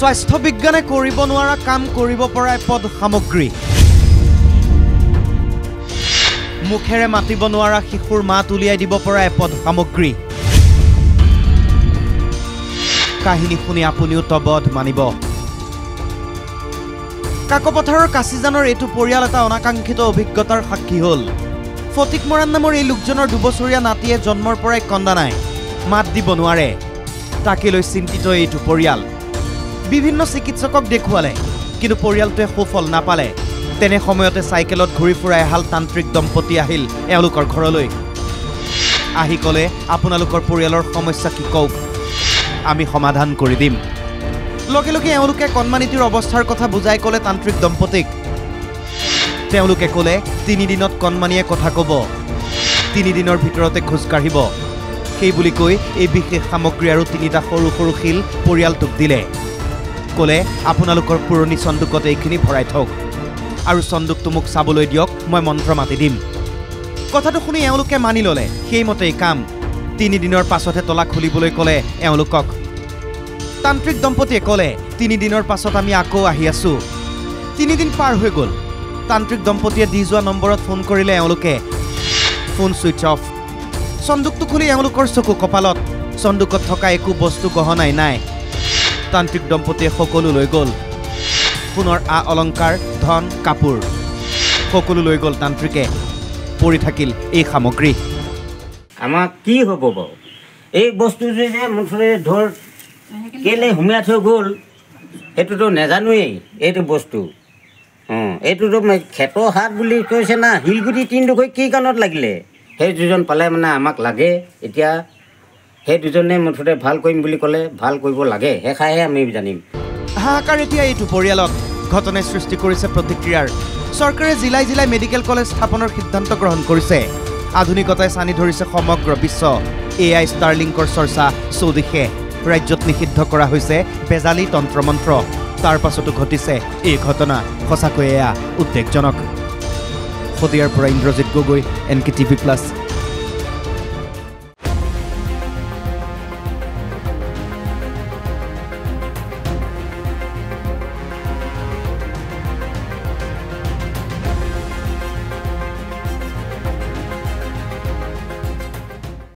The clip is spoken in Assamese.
স্বাস্থ্য বিজ্ঞানে কৰিব নোৱাৰা কাম কৰিব পৰা এপদ সামগ্ৰী মুখেৰে মাতিব নোৱাৰা শিশুৰ মাত উলিয়াই দিব পৰা এপদ সামগ্ৰী কাহিনী শুনি আপুনিও তবধ মানিব কাকপথাৰৰ কাছিজানৰ এইটো পৰিয়াল এটা অনাকাংক্ষিত অভিজ্ঞতাৰ সাক্ষী হ'ল ফটিক মৰাণ নামৰ এই লোকজনৰ 2 বছৰীয়া নাতিয়ে জন্মৰ পৰাই কন্দা নাই মাত দিব নোৱাৰে তাকে লৈ চিন্তিত এইটো পৰিয়াল বিভিন্ন চিকিৎসকক দেখুৱালে কিন্তু পৰিয়ালটোৱে সুফল নাপালে তেনে সময়তে সাইকেলত ঘূৰি ফুৰা এহাল তান্ত্ৰিক দম্পতি আহিল এওঁলোকৰ ঘৰলৈ আহি ক'লে আপোনালোকৰ পৰিয়ালৰ সমস্যা কি কওক আমি সমাধান কৰি দিম লগে লগে এওঁলোকে কণমানিটিৰ অৱস্থাৰ কথা বুজাই ক'লে তান্ত্ৰিক দম্পতিক তেওঁলোকে ক'লে 3 দিনত কণমানিয়ে কথা ক'ব 3 দিনৰ ভিতৰতে খোজ কাঢ়িব সেই বুলি কৈ এই বিশেষ সামগ্ৰী আৰু 3টা সৰু সৰু শিল পৰিয়ালটোক দিলে ক'লে আপোনালোকৰ পুৰণি সন্দুকত এইখিনি ভৰাই থওক আৰু সন্দুকটো মোক চাবলৈ দিয়ক মই মন্ত্ৰ মাতি দিম কথাটো শুনি এওঁলোকে মানি ল'লে সেইমতেই কাম 3 দিনৰ পাছতহে তলা খুলিবলৈ ক'লে এওঁলোকক তান্ত্ৰিক দম্পতিয়ে ক'লে 3 দিনৰ পাছত আমি আকৌ আহি আছো 3 দিন পাৰ হৈ গ'ল তান্ত্ৰিক দম্পতিয়ে দি যোৱা নম্বৰত ফোন কৰিলে এওঁলোকে ফোন সুইচ অফ সন্দুকটো খুলি এওঁলোকৰ চকু কপালত সন্দুকত থকা একো বস্তু গহনাই নাই তান্ত্ৰিক দম্পতিয়ে সকলো লৈ গ'ল সোণৰ অলংকাৰ ধন কাপোৰ সকলো লৈ গ'ল তান্ত্ৰিকে পৰি থাকিল এই সামগ্ৰী আমাক কি হ'ব বাৰু এই বস্তুটো যে মুঠতে ধৰ কেলে হুমিয়াই থৈ গ'ল সেইটোতো নাজানোৱেই এইটো বস্তু এইটোতো খেতৰ হাত বুলি কৈছে না শিলগুটি 3 কি কাৰণত লাগিলে সেই দুজন পালে মানে আমাক লাগে এতিয়া সেই দুজনে মুঠতে ভাল কৰিম বুলি ক'লে ভাল কৰিব লাগে সেইখাইহে আমি জানিম হাহাকাৰ এতিয়া এইটো পৰিয়ালত ঘটনাই সৃষ্টি কৰিছে প্ৰতিক্ৰিয়াৰ চৰকাৰে জিলাই জিলাই মেডিকেল কলেজ স্থাপনৰ সিদ্ধান্ত গ্ৰহণ কৰিছে আধুনিকতাই চানি ধৰিছে সমগ্ৰ বিশ্ব AI ষ্টাৰলিংকৰ চৰ্চা চৌদিশে ৰাজ্যত নিষিদ্ধ কৰা হৈছে বেজালী তন্ত্ৰমন্ত্ৰ তাৰ পাছতো ঘটিছে এই ঘটনা সঁচাকৈ এয়া উদ্বেগজনক শদিয়াৰ পৰা ইন্দ্ৰজিৎ গগৈ NKTV+